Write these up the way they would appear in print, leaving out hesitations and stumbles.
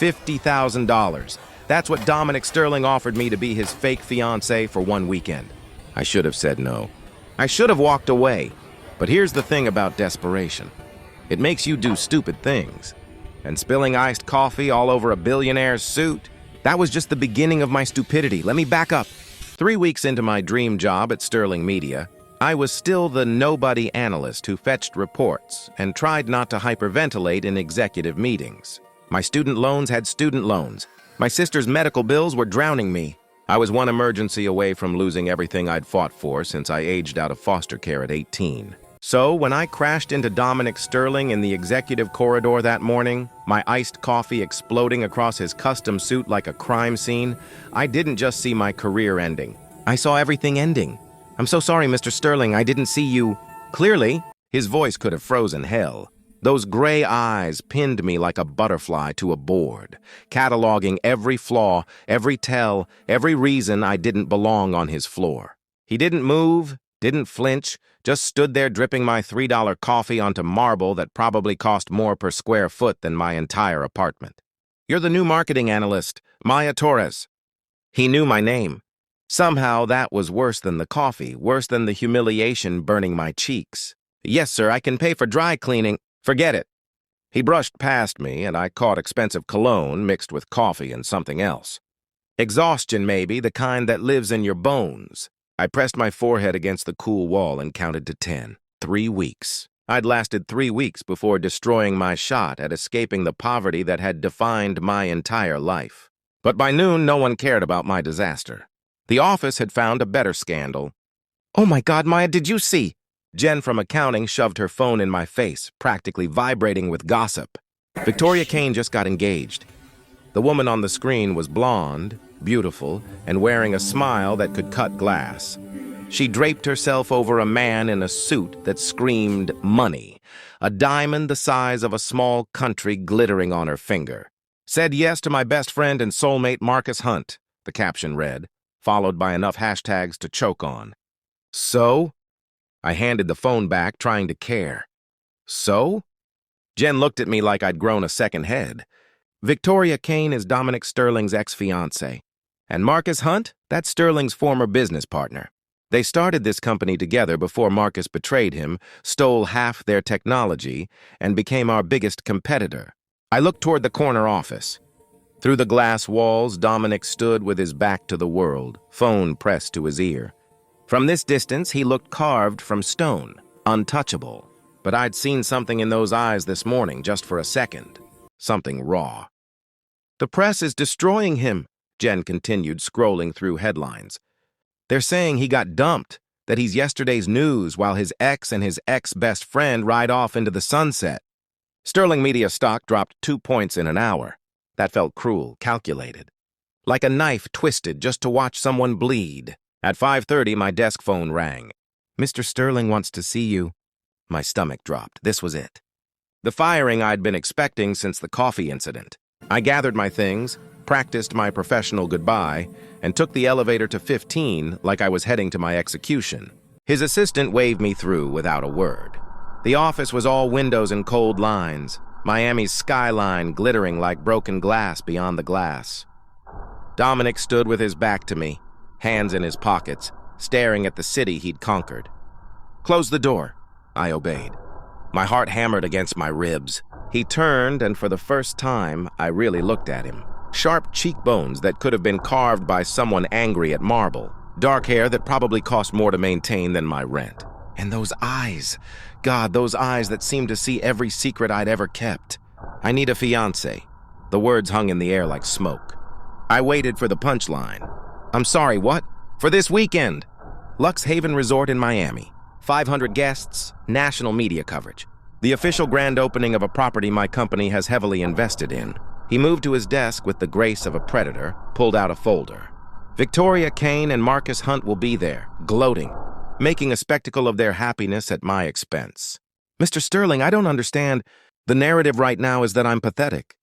$50,000. That's what Dominic Sterling offered me to be his fake fiancée for one weekend. I should have said no. I should have walked away. But here's the thing about desperation. It makes you do stupid things. And spilling iced coffee all over a billionaire's suit, that was just the beginning of my stupidity. Let me back up. 3 weeks into my dream job at Sterling Media, I was still the nobody analyst who fetched reports and tried not to hyperventilate in executive meetings. My student loans had student loans. My sister's medical bills were drowning me. I was one emergency away from losing everything I'd fought for since I aged out of foster care at 18. So when I crashed into Dominic Sterling in the executive corridor that morning, my iced coffee exploding across his custom suit like a crime scene, I didn't just see my career ending. I saw everything ending. "I'm so sorry, Mr. Sterling, I didn't see you." Clearly, his voice could have frozen hell. Those gray eyes pinned me like a butterfly to a board, cataloging every flaw, every tell, every reason I didn't belong on his floor. He didn't move, didn't flinch, just stood there dripping my $3 coffee onto marble that probably cost more per square foot than my entire apartment. "You're the new marketing analyst, Maya Torres." He knew my name. Somehow that was worse than the coffee, worse than the humiliation burning my cheeks. "Yes, sir, I can pay for dry cleaning." "Forget it." He brushed past me, and I caught expensive cologne mixed with coffee and something else. Exhaustion, maybe, the kind that lives in your bones. I pressed my forehead against the cool wall and counted to 10. 3 weeks. I'd lasted 3 weeks before destroying my shot at escaping the poverty that had defined my entire life. But by noon, no one cared about my disaster. The office had found a better scandal. "Oh my God, Maya, did you see?" Jen from accounting shoved her phone in my face, practically vibrating with gossip. Victoria Kane just got engaged. The woman on the screen was blonde, beautiful, and wearing a smile that could cut glass. She draped herself over a man in a suit that screamed money, a diamond the size of a small country glittering on her finger. "Said yes to my best friend and soulmate Marcus Hunt," the caption read, followed by enough hashtags to choke on. "So?" I handed the phone back, trying to care. "So?" Jen looked at me like I'd grown a second head. "Victoria Kane is Dominic Sterling's ex-fiancée. And Marcus Hunt, that's Sterling's former business partner. They started this company together before Marcus betrayed him, stole half their technology, and became our biggest competitor." I looked toward the corner office. Through the glass walls, Dominic stood with his back to the world, phone pressed to his ear. From this distance, he looked carved from stone, untouchable. But I'd seen something in those eyes this morning, just for a second. Something raw. "The press is destroying him," Jen continued, scrolling through headlines. "They're saying he got dumped, that he's yesterday's news while his ex and his ex-best friend ride off into the sunset." Sterling Media stock dropped 2 points in an hour. That felt cruel, calculated. Like a knife twisted just to watch someone bleed. At 5:30, my desk phone rang. "Mr. Sterling wants to see you." My stomach dropped. This was it. The firing I'd been expecting since the coffee incident. I gathered my things, practiced my professional goodbye, and took the elevator to 15 like I was heading to my execution. His assistant waved me through without a word. The office was all windows and cold lines, Miami's skyline glittering like broken glass beyond the glass. Dominic stood with his back to me, hands in his pockets, staring at the city he'd conquered. "Close the door." I obeyed. My heart hammered against my ribs. He turned, and for the first time, I really looked at him. Sharp cheekbones that could have been carved by someone angry at marble. Dark hair that probably cost more to maintain than my rent. And those eyes. God, those eyes that seemed to see every secret I'd ever kept. "I need a fiancé." The words hung in the air like smoke. I waited for the punchline. "I'm sorry, what?" "For this weekend. Lux Haven Resort in Miami. 500 guests, national media coverage. The official grand opening of a property my company has heavily invested in." He moved to his desk with the grace of a predator, pulled out a folder. "Victoria Kane and Marcus Hunt will be there, gloating, making a spectacle of their happiness at my expense." "Mr. Sterling, I don't understand. The narrative right now is that I'm pathetic.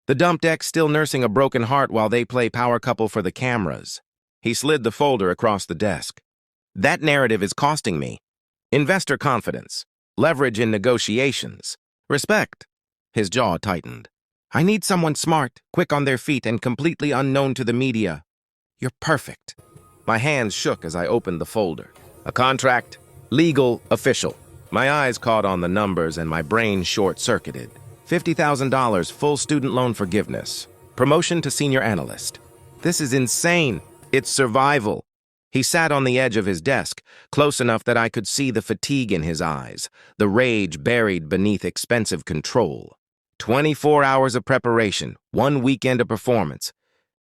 The dumped ex still nursing a broken heart while they play power couple for the cameras." He slid the folder across the desk. "That narrative is costing me. Investor confidence, leverage in negotiations, respect." His jaw tightened. I need someone smart, quick on their feet, and completely unknown to the media. You're perfect. My hands shook as I opened the folder. A contract, legal, official. My eyes caught on the numbers and my brain short-circuited. $50,000 full student loan forgiveness. Promotion to senior analyst. This is insane. It's survival. He sat on the edge of his desk, close enough that I could see the fatigue in his eyes, the rage buried beneath expensive control. 24 hours of preparation, 1 weekend of performance.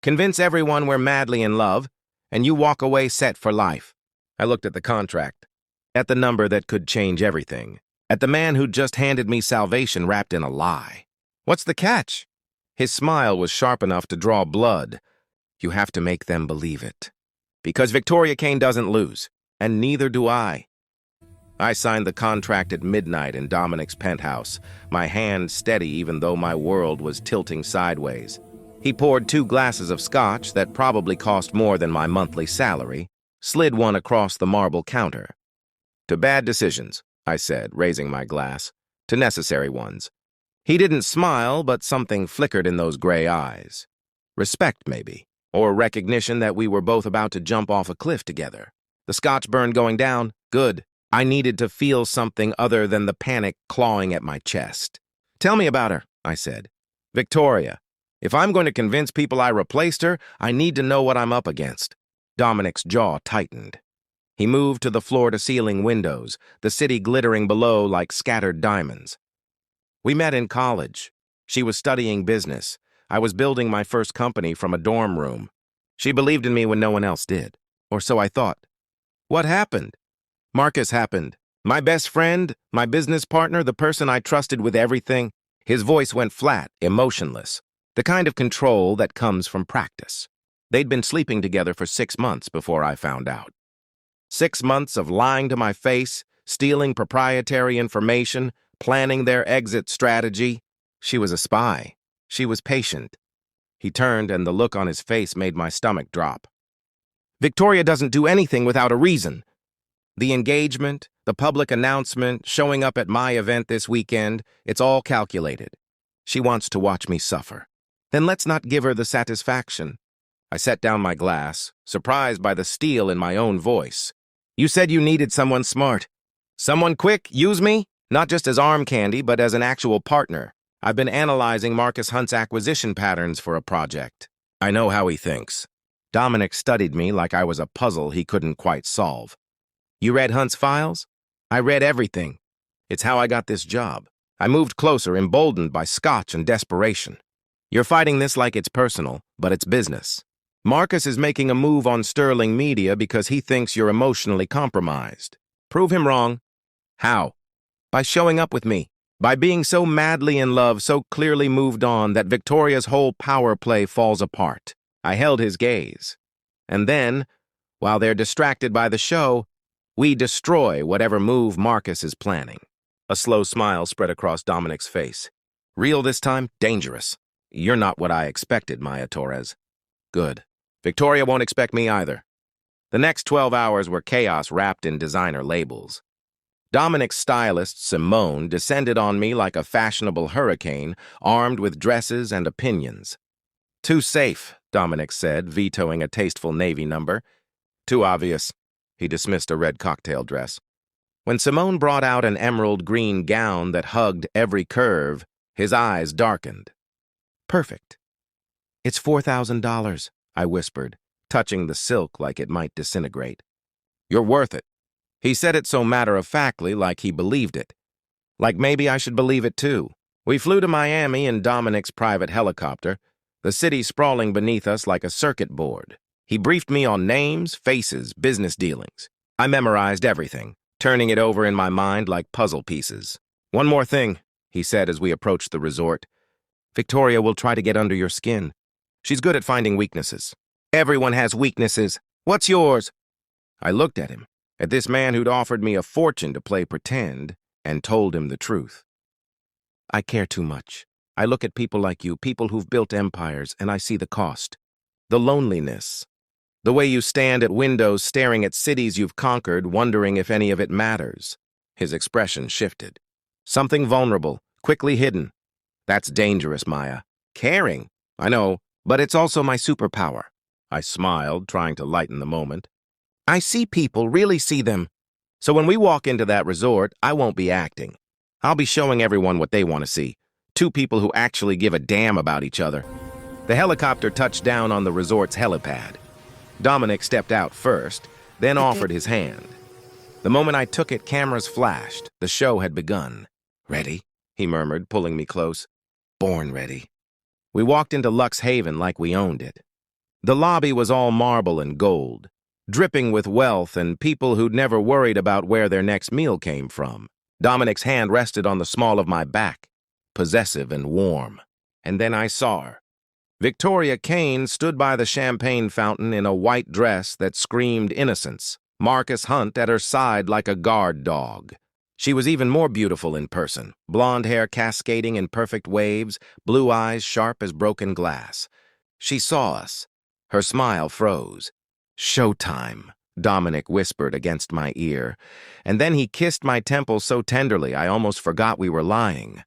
Convince everyone we're madly in love, and you walk away set for life. I looked at the contract, at the number that could change everything, at the man who'd just handed me salvation wrapped in a lie. What's the catch? His smile was sharp enough to draw blood. You have to make them believe it. Because Victoria Kane doesn't lose, and neither do I. I signed the contract at midnight in Dominic's penthouse, my hand steady even though my world was tilting sideways. He poured 2 glasses of scotch that probably cost more than my monthly salary, slid one across the marble counter. To bad decisions, I said, raising my glass. To necessary ones. He didn't smile, but something flickered in those gray eyes. Respect, maybe. Or recognition that we were both about to jump off a cliff together. The scotch burn going down, good. I needed to feel something other than the panic clawing at my chest. Tell me about her, I said. Victoria. If I'm going to convince people I replaced her, I need to know what I'm up against. Dominic's jaw tightened. He moved to the floor-to-ceiling windows, the city glittering below like scattered diamonds. We met in college. She was studying business. I was building my first company from a dorm room. She believed in me when no one else did. Or so I thought. What happened? Marcus happened. My best friend, my business partner, the person I trusted with everything. His voice went flat, emotionless. The kind of control that comes from practice. They'd been sleeping together for 6 months before I found out. 6 months of lying to my face, stealing proprietary information, planning their exit strategy. She was a spy. She was patient. He turned, and the look on his face made my stomach drop. Victoria doesn't do anything without a reason. The engagement, the public announcement, showing up at my event this weekend, it's all calculated. She wants to watch me suffer. Then let's not give her the satisfaction. I set down my glass, surprised by the steel in my own voice. You said you needed someone smart. Someone quick, use me? Not just as arm candy, but as an actual partner. I've been analyzing Marcus Hunt's acquisition patterns for a project. I know how he thinks. Dominic studied me like I was a puzzle he couldn't quite solve. You read Hunt's files? I read everything. It's how I got this job. I moved closer, emboldened by scotch and desperation. You're fighting this like it's personal, but it's business. Marcus is making a move on Sterling Media because he thinks you're emotionally compromised. Prove him wrong. How? By showing up with me. By being so madly in love, so clearly moved on that Victoria's whole power play falls apart. I held his gaze. And then, while they're distracted by the show, we destroy whatever move Marcus is planning. A slow smile spread across Dominic's face. Real this time, dangerous. You're not what I expected, Maya Torres. Good. Victoria won't expect me either. The next 12 hours were chaos wrapped in designer labels. Dominic's stylist, Simone, descended on me like a fashionable hurricane, armed with dresses and opinions. Too safe, Dominic said, vetoing a tasteful navy number. Too obvious. He dismissed a red cocktail dress. When Simone brought out an emerald green gown that hugged every curve, his eyes darkened. Perfect. It's $4,000, I whispered, touching the silk like it might disintegrate. You're worth it. He said it so matter-of-factly, like he believed it. Like maybe I should believe it too. We flew to Miami in Dominic's private helicopter, the city sprawling beneath us like a circuit board. He briefed me on names, faces, business dealings. I memorized everything, turning it over in my mind like puzzle pieces. One more thing, he said as we approached the resort. Victoria will try to get under your skin. She's good at finding weaknesses. Everyone has weaknesses. What's yours? I looked at him, at this man who'd offered me a fortune to play pretend, and told him the truth. I care too much. I look at people like you, people who've built empires, and I see the cost. The loneliness. The way you stand at windows staring at cities you've conquered, wondering if any of it matters. His expression shifted. Something vulnerable, quickly hidden. That's dangerous, Maya. Caring? I know, but it's also my superpower. I smiled, trying to lighten the moment. I see people, really see them. So when we walk into that resort, I won't be acting. I'll be showing everyone what they want to see. Two people who actually give a damn about each other. The helicopter touched down on the resort's helipad. Dominic stepped out first, then offered his hand. The moment I took it, cameras flashed. The show had begun. Ready? He murmured, pulling me close. Born ready. We walked into Lux Haven like we owned it. The lobby was all marble and gold, dripping with wealth and people who'd never worried about where their next meal came from. Dominic's hand rested on the small of my back, possessive and warm. And then I saw her. Victoria Kane stood by the champagne fountain in a white dress that screamed innocence, Marcus Hunt at her side like a guard dog. She was even more beautiful in person, blonde hair cascading in perfect waves, blue eyes sharp as broken glass. She saw us. Her smile froze. Showtime, Dominic whispered against my ear, and then he kissed my temple so tenderly I almost forgot we were lying.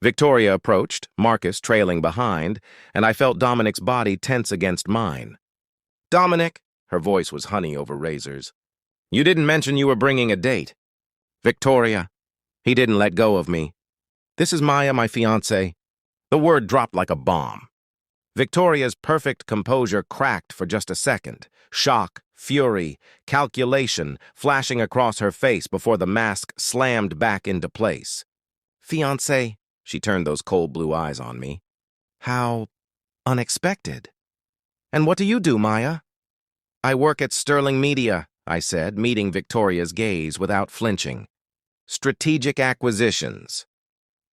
Victoria approached, Marcus trailing behind, and I felt Dominic's body tense against mine. Dominic, her voice was honey over razors. You didn't mention you were bringing a date. Victoria. He didn't let go of me. This is Maya, my fiancée. The word dropped like a bomb. Victoria's perfect composure cracked for just a second. Shock, fury, calculation flashing across her face before the mask slammed back into place. Fiancé, she turned those cold blue eyes on me. How unexpected. And what do you do, Maya? I work at Sterling Media, I said, meeting Victoria's gaze without flinching. Strategic acquisitions.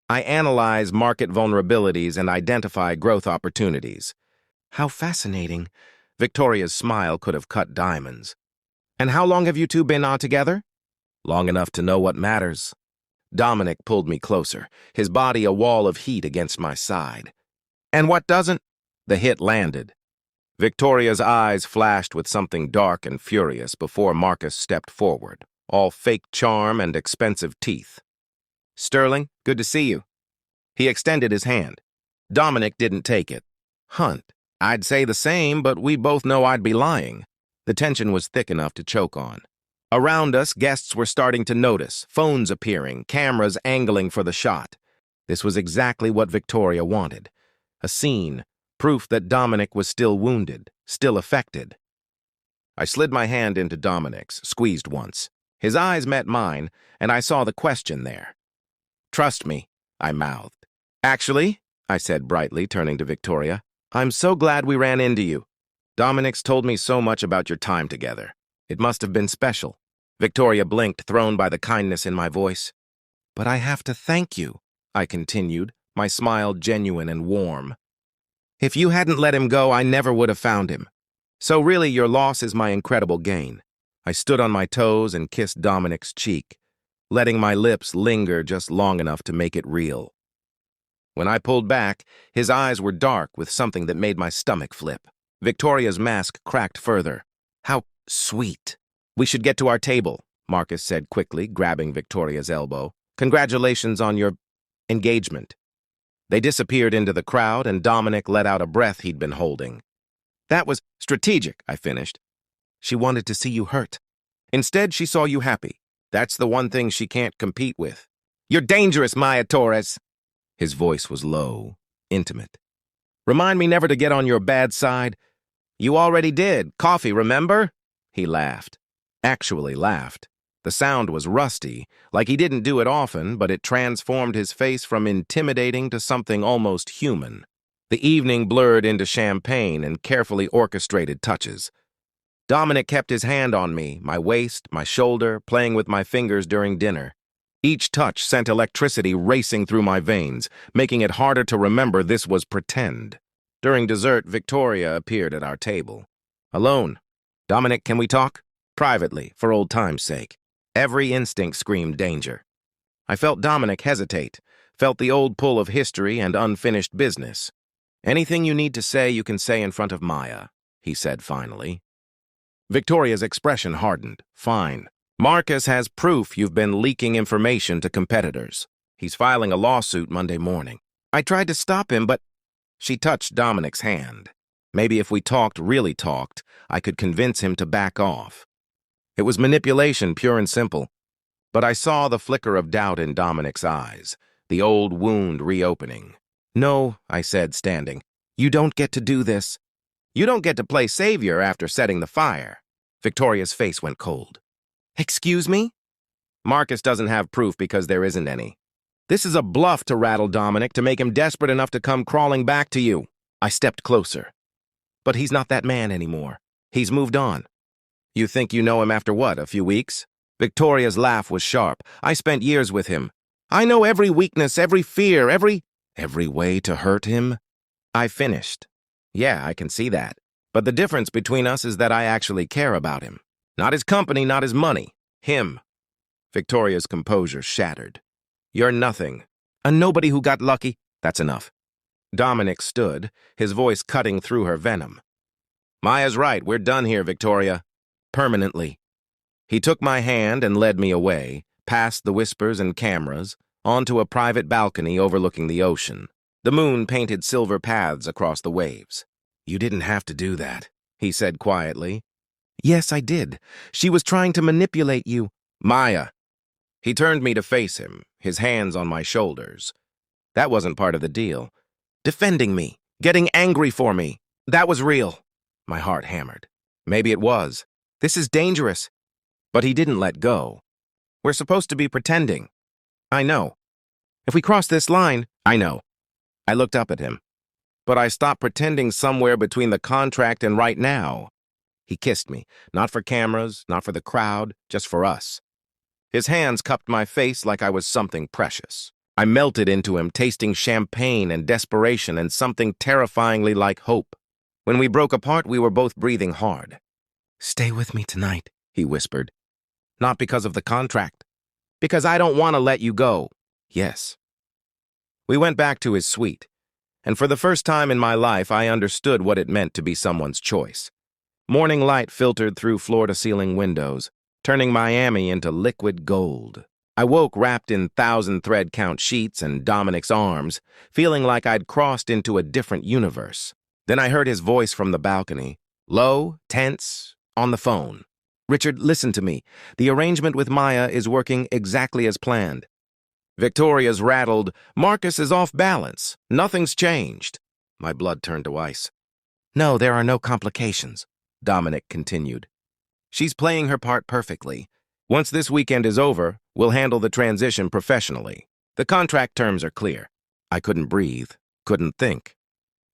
I analyze market vulnerabilities and identify growth opportunities. How fascinating. Victoria's smile could have cut diamonds. And how long have you two been together? Long enough to know what matters. Dominic pulled me closer, his body a wall of heat against my side. And what doesn't? The hit landed. Victoria's eyes flashed with something dark and furious before Marcus stepped forward, all fake charm and expensive teeth. Sterling, good to see you. He extended his hand. Dominic didn't take it. Hunt, I'd say the same, but we both know I'd be lying. The tension was thick enough to choke on. Around us, guests were starting to notice, phones appearing, cameras angling for the shot. This was exactly what Victoria wanted. A scene, proof that Dominic was still wounded, still affected. I slid my hand into Dominic's, squeezed once. His eyes met mine, and I saw the question there. Trust me, I mouthed. Actually, I said brightly, turning to Victoria, I'm so glad we ran into you. Dominic's told me so much about your time together. It must have been special. Victoria blinked, thrown by the kindness in my voice. But I have to thank you, I continued, my smile genuine and warm. If you hadn't let him go, I never would have found him. So really, your loss is my incredible gain. I stood on my toes and kissed Dominic's cheek, letting my lips linger just long enough to make it real. When I pulled back, his eyes were dark with something that made my stomach flip. Victoria's mask cracked further. How sweet. We should get to our table, Marcus said quickly, grabbing Victoria's elbow. Congratulations on your engagement. They disappeared into the crowd, and Dominic let out a breath he'd been holding. That was strategic, I finished. She wanted to see you hurt. Instead, she saw you happy. That's the one thing she can't compete with. You're dangerous, Maya Torres. His voice was low, intimate. Remind me never to get on your bad side. You already did. Coffee, remember? He laughed. Actually laughed. The sound was rusty, like he didn't do it often, but it transformed his face from intimidating to something almost human. The evening blurred into champagne and carefully orchestrated touches. Dominic kept his hand on me, my waist, my shoulder, playing with my fingers during dinner. Each touch sent electricity racing through my veins, making it harder to remember this was pretend. During dessert, Victoria appeared at our table. Alone. Dominic, can we talk? Privately, for old time's sake. Every instinct screamed danger. I felt Dominic hesitate, felt the old pull of history and unfinished business. Anything you need to say, you can say in front of Maya, he said finally. Victoria's expression hardened. Fine. Marcus has proof you've been leaking information to competitors. He's filing a lawsuit Monday morning. I tried to stop him, but She touched Dominic's hand. Maybe if we really talked, I could convince him to back off. It was manipulation, pure and simple. But I saw the flicker of doubt in Dominic's eyes, the old wound reopening. "No," I said, standing. "You don't get to do this. You don't get to play savior after setting the fire." Victoria's face went cold. "Excuse me?" "Marcus doesn't have proof because there isn't any. This is a bluff to rattle Dominic, to make him desperate enough to come crawling back to you." I stepped closer. "But he's not that man anymore. He's moved on." "You think you know him after what, a few weeks?" Victoria's laugh was sharp. "I spent years with him. I know every weakness, every fear, every way to hurt him." I finished. "Yeah, I can see that. But the difference between us is that I actually care about him. Not his company, not his money. Him." Victoria's composure shattered. "You're nothing. A nobody who got lucky. That's enough." Dominic stood, his voice cutting through her venom. "Maya's right. We're done here, Victoria. Permanently." He took my hand and led me away, past the whispers and cameras, onto a private balcony overlooking the ocean. The moon painted silver paths across the waves. "You didn't have to do that," he said quietly. "Yes, I did. She was trying to manipulate you." "Maya." He turned me to face him, his hands on my shoulders. That wasn't part of the deal. Defending me, getting angry for me, that was real. My heart hammered. Maybe it was. This is dangerous. But he didn't let go. "We're supposed to be pretending." "I know. If we cross this line," "I know." I looked up at him. "But I stopped pretending somewhere between the contract and right now." He kissed me, not for cameras, not for the crowd, just for us. His hands cupped my face like I was something precious. I melted into him, tasting champagne and desperation and something terrifyingly like hope. When we broke apart, we were both breathing hard. "Stay with me tonight," he whispered. "Not because of the contract. Because I don't want to let you go." "Yes." We went back to his suite, and for the first time in my life, I understood what it meant to be someone's choice. Morning light filtered through floor-to-ceiling windows, turning Miami into liquid gold. I woke wrapped in 1,000-thread-count sheets and Dominic's arms, feeling like I'd crossed into a different universe. Then I heard his voice from the balcony, low, tense, on the phone. "Richard, listen to me. The arrangement with Maya is working exactly as planned." Victoria's rattled, "Marcus is off balance. Nothing's changed." My blood turned to ice. "No, there are no complications," Dominic continued. "She's playing her part perfectly. Once this weekend is over, we'll handle the transition professionally. The contract terms are clear." I couldn't breathe, couldn't think.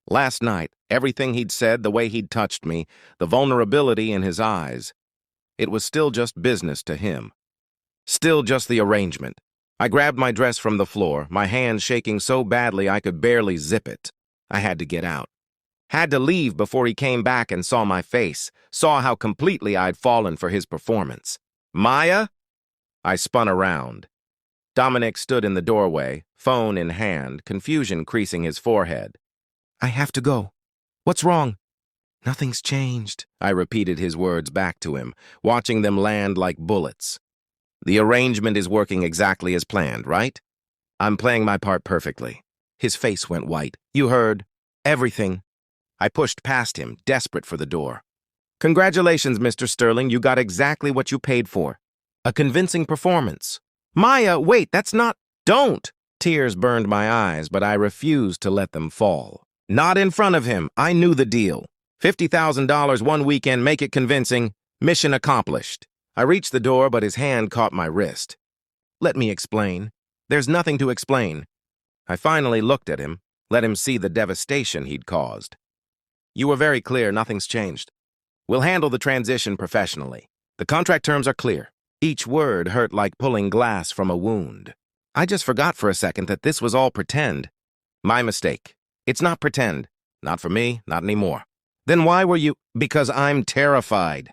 Last night, everything he'd said, the way he'd touched me, the vulnerability in his eyes, it was still just business to him. Still just the arrangement. I grabbed my dress from the floor, my hands shaking so badly I could barely zip it. I had to get out. Had to leave before he came back and saw my face, saw how completely I'd fallen for his performance. "Maya?" I spun around. Dominic stood in the doorway, phone in hand, confusion creasing his forehead. "I have to go. What's wrong?" "Nothing's changed," I repeated his words back to him, watching them land like bullets. "The arrangement is working exactly as planned, right?" "I'm playing my part perfectly." His face went white. "You heard. Everything." I pushed past him, desperate for the door. "Congratulations, Mr. Sterling. You got exactly what you paid for. A convincing performance." "Maya, wait, that's not—" "Don't!" Tears burned my eyes, but I refused to let them fall. Not in front of him. I knew the deal. $50,000 one weekend, make it convincing. Mission accomplished. I reached the door, but his hand caught my wrist. "Let me explain." "There's nothing to explain." I finally looked at him, let him see the devastation he'd caused. "You were very clear, nothing's changed. We'll handle the transition professionally. The contract terms are clear." Each word hurt like pulling glass from a wound. I just forgot for a second that this was all pretend. My mistake. It's not pretend. Not for me, not anymore. "Then why were you—" "Because I'm terrified."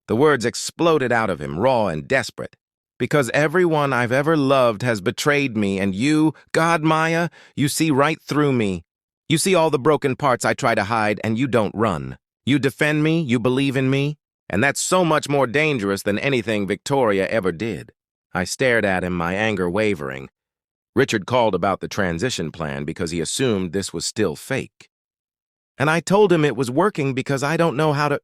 The words exploded out of him, raw and desperate. "Because everyone I've ever loved has betrayed me, and you, God, Maya, you see right through me. You see all the broken parts I try to hide, and you don't run. You defend me, you believe in me, and that's so much more dangerous than anything Victoria ever did." I stared at him, my anger wavering. Richard called about the transition plan because he assumed this was still fake. And I told him it was working because I don't know how to...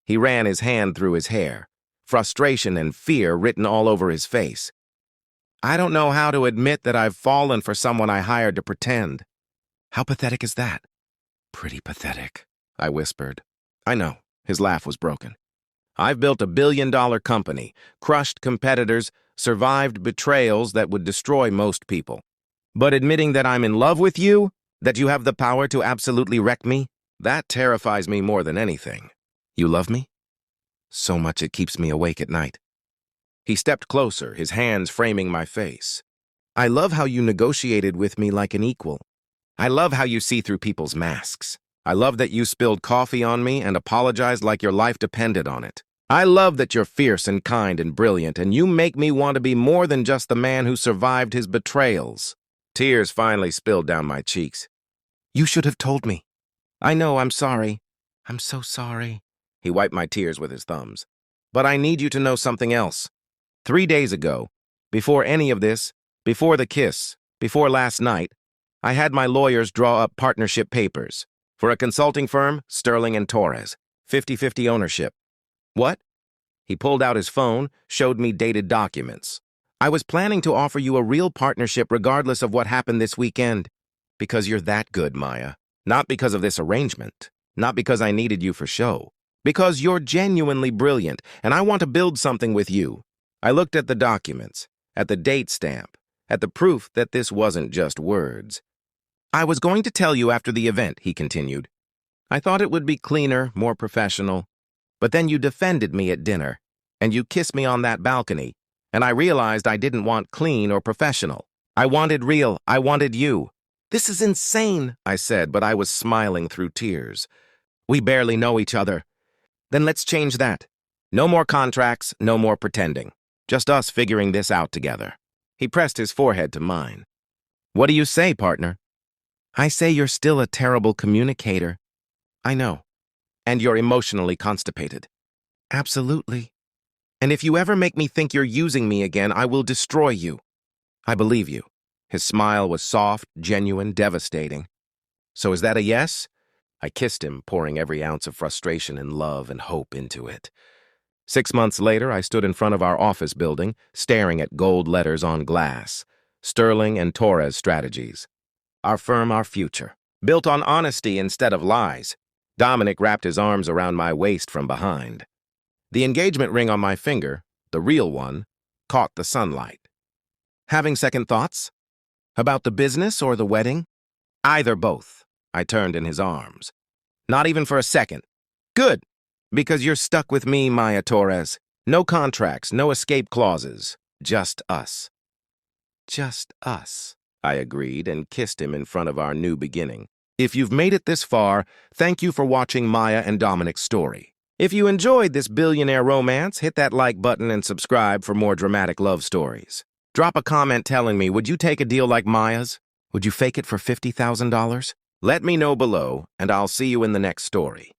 He ran his hand through his hair, frustration and fear written all over his face. I don't know how to admit that I've fallen for someone I hired to pretend. How pathetic is that? Pretty pathetic, I whispered. I know, his laugh was broken. I've built a billion-dollar company, crushed competitors, survived betrayals that would destroy most people. But admitting that I'm in love with you, that you have the power to absolutely wreck me, that terrifies me more than anything. You love me? So much it keeps me awake at night. He stepped closer, his hands framing my face. I love how you negotiated with me like an equal. I love how you see through people's masks. I love that you spilled coffee on me and apologized like your life depended on it. I love that you're fierce and kind and brilliant, and you make me want to be more than just the man who survived his betrayals. Tears finally spilled down my cheeks. You should have told me. I know, I'm sorry. I'm so sorry. He wiped my tears with his thumbs. But I need you to know something else. 3 days ago, before any of this, before the kiss, before last night, I had my lawyers draw up partnership papers for a consulting firm, Sterling and Torres, 50-50 ownership. What? He pulled out his phone, showed me dated documents. I was planning to offer you a real partnership regardless of what happened this weekend. Because you're that good, Maya. Not because of this arrangement. Not because I needed you for show. Because you're genuinely brilliant, and I want to build something with you. I looked at the documents, at the date stamp, at the proof that this wasn't just words. I was going to tell you after the event, he continued. I thought it would be cleaner, more professional. But then you defended me at dinner, and you kissed me on that balcony, and I realized I didn't want clean or professional. I wanted real. I wanted you. This is insane, I said, but I was smiling through tears. We barely know each other. Then let's change that. No more contracts, no more pretending. Just us figuring this out together. He pressed his forehead to mine. What do you say, partner? I say you're still a terrible communicator. I know. And you're emotionally constipated. Absolutely. And if you ever make me think you're using me again, I will destroy you. I believe you. His smile was soft, genuine, devastating. So is that a yes? I kissed him, pouring every ounce of frustration and love and hope into it. 6 months later, I stood in front of our office building, staring at gold letters on glass. Sterling and Torres Strategies. Our firm, our future. Built on honesty instead of lies. Dominic wrapped his arms around my waist from behind. The engagement ring on my finger, the real one, caught the sunlight. Having second thoughts? About the business or the wedding? Either both. I turned in his arms. Not even for a second. Good. Because you're stuck with me, Maya Torres. No contracts, no escape clauses. Just us. Just us, I agreed and kissed him in front of our new beginning. If you've made it this far, thank you for watching Maya and Dominic's story. If you enjoyed this billionaire romance, hit that like button and subscribe for more dramatic love stories. Drop a comment telling me, would you take a deal like Maya's? Would you fake it for $50,000? Let me know below, and I'll see you in the next story.